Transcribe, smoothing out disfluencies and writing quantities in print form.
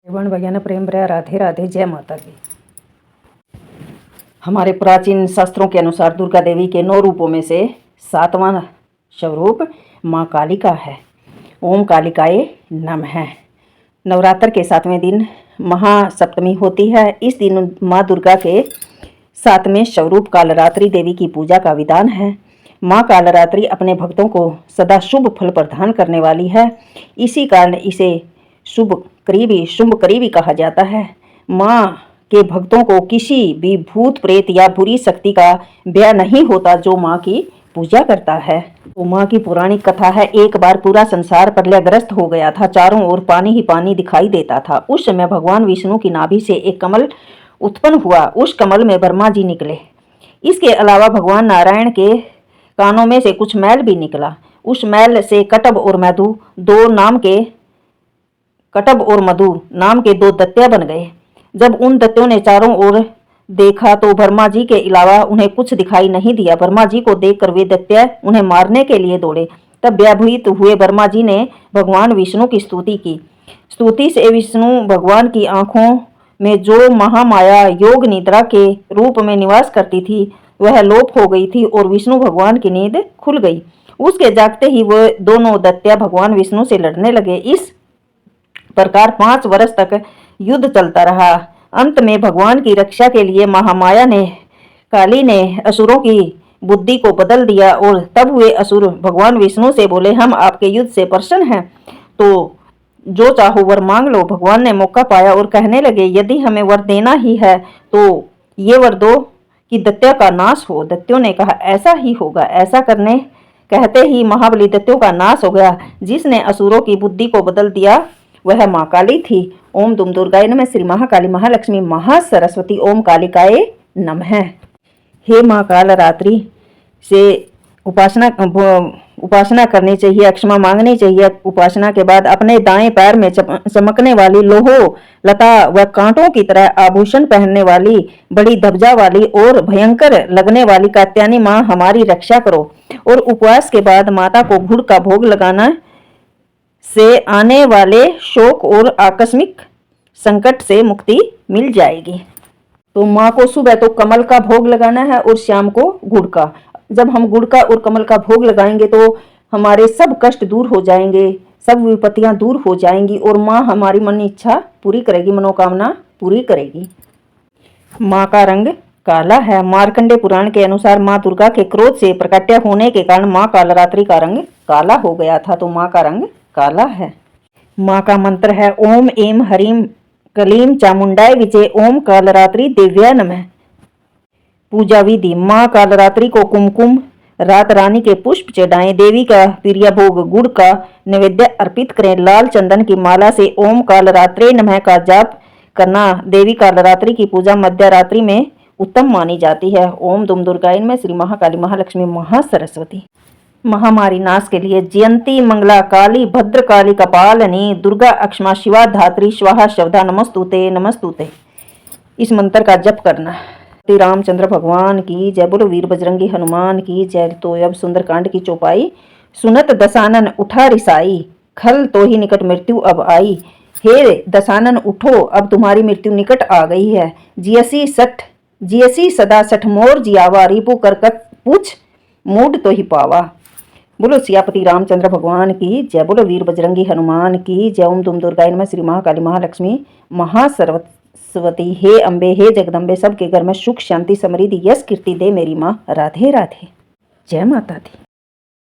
One भैया प्रेम भरा राधे राधे, जय माता दी। हमारे प्राचीन शास्त्रों के अनुसार दुर्गा देवी के 9 रूपों में से 7वां स्वरूप माँ कालिका है। ओम कालिकाए नमः। नवरात्र के 7वें दिन महासप्तमी होती है। इस दिन माँ दुर्गा के 7वें स्वरूप कालरात्रि देवी की पूजा का विधान है। माँ कालरात्रि अपने भक्तों को सदा शुभ फल प्रदान करने वाली है। इसी कारण इसे शुभ करीबी कहा जाता है। माँ के भक्तों को किसी भी भूत प्रेत या बुरी शक्ति का भय नहीं होता जो माँ की पूजा करता है। तो माँ की पौराणिक कथा है, एक बार पूरा संसार प्रलयग्रस्त हो गया था। चारों ओर पानी ही पानी दिखाई देता था। उस समय भगवान विष्णु की नाभि से एक कमल उत्पन्न हुआ। उस कमल में ब्रह्मा जी निकले। इसके अलावा भगवान नारायण के कानों में से कुछ मैल भी निकला। उस मैल से कटब और मधु नाम के 2 दैत्य बन गए। जब उन दैत्यों ने चारों ओर देखा तो ब्रह्मा जी के अलावा उन्हें कुछ दिखाई नहीं दिया। ब्रह्मा जी को देखकर वे दैत्य उन्हें मारने के लिए दौड़े। तब भयभीत हुए ब्रह्मा जी ने भगवान विष्णु की स्तुति की। स्तुति से विष्णु भगवान की आंखों में जो महामाया योग निद्रा के रूप में निवास करती थी वह लोप हो गई थी और विष्णु भगवान की नींद खुल गई। उसके जागते ही वह दोनों दैत्य भगवान विष्णु से लड़ने लगे। इस प्रकार 5 वर्ष तक युद्ध चलता रहा। अंत में भगवान की रक्षा के लिए महामाया काली ने असुरों की बुद्धि को बदल दिया और तब हुए असुर भगवान विष्णु से बोले, हम आपके युद्ध से प्रसन्न हैं, तो जो चाहो वर मांग लो। भगवान ने मौका पाया और कहने लगे, यदि हमें वर देना ही है तो ये वर दो कि दैत्य का नाश हो। दैत्यों ने कहा, ऐसा ही होगा। ऐसा कहते ही महाबली दैत्यों का नाश हो गया। जिसने असुरों की बुद्धि को बदल दिया वह माँ काली थी। ओम दुम दुर्गाय नमः। श्री महाकाली महालक्ष्मी महासरस्वती ओम कालिकाए नमः। हे माँ कालरात्रि से उपासना करनी चाहिए, क्षमा मांगनी चाहिए। उपासना के बाद अपने दाएं पैर में चमकने वाली लोहो लता व कांटों की तरह आभूषण पहनने वाली बड़ी धब्जा वाली और भयंकर लगने वाली कात्यायनी माँ हमारी रक्षा करो। और उपवास के बाद माता को गुड़ का भोग लगाना से आने वाले शोक और आकस्मिक संकट से मुक्ति मिल जाएगी। तो माँ को सुबह तो कमल का भोग लगाना है और शाम को गुड़ का। जब हम गुड़ का और कमल का भोग लगाएंगे तो हमारे सब कष्ट दूर हो जाएंगे, सब विपत्तियां दूर हो जाएंगी और माँ हमारी मन इच्छा पूरी करेगी, मनोकामना पूरी करेगी। माँ का रंग काला है। मार्कंडे पुराण के अनुसार माँ दुर्गा के क्रोध से प्रकट होने के कारण माँ कालरात्रि का रंग काला हो गया था, तो माँ का रंग काला है। माँ का मंत्र है, ओम एम हरीम कलीम चामुंडाय विजय ओम कालरात्रि देव्या नमः। पूजा विधि, माँ कालरात्रि को कुमकुम रात रानी के पुष्प चढ़ाएं। देवी का प्रिय भोग गुड़ का नैवेद्य अर्पित करें। लाल चंदन की माला से ओम कालरात्रे नमः का जाप करना। देवी कालरात्रि की पूजा मध्य रात्रि में उत्तम मानी जाती है। ओम दुम दुर्गाय नमः। श्री महाकाली महालक्ष्मी महासरस्वती। महामारी नाश के लिए जयंती मंगला काली भद्रकाली कपालनी दुर्गा अक्षमा शिवा धात्री स्वाहा शवधा नमस्तुते नमस्तुते। इस मंत्र का जप करना। श्री रामचंद्र भगवान की जय। बोलो वीर बजरंगी हनुमान की जय। तो अब सुंदरकांड की चौपाई। सुनत दशानन उठा रिसाई, खल तो ही निकट मृत्यु अब आई। हे दशानन उठो, अब तुम्हारी मृत्यु निकट आ गई है। जियसी सदा सठ मोर जियावा, रिपु करकत पूछ मूड तो ही पावा। बोलो सियापति रामचंद्र भगवान की जय। बोलो वीर बजरंगी हनुमान की जय। ओम दुम दुर्गाय नमः। श्री महाकाली महालक्ष्मी महासरस्वती। हे अम्बे, हे जगदम्बे, सबके घर में सुख शांति समृद्धि यश कीर्ति दे मेरी माँ। राधे राधे, जय माता दी।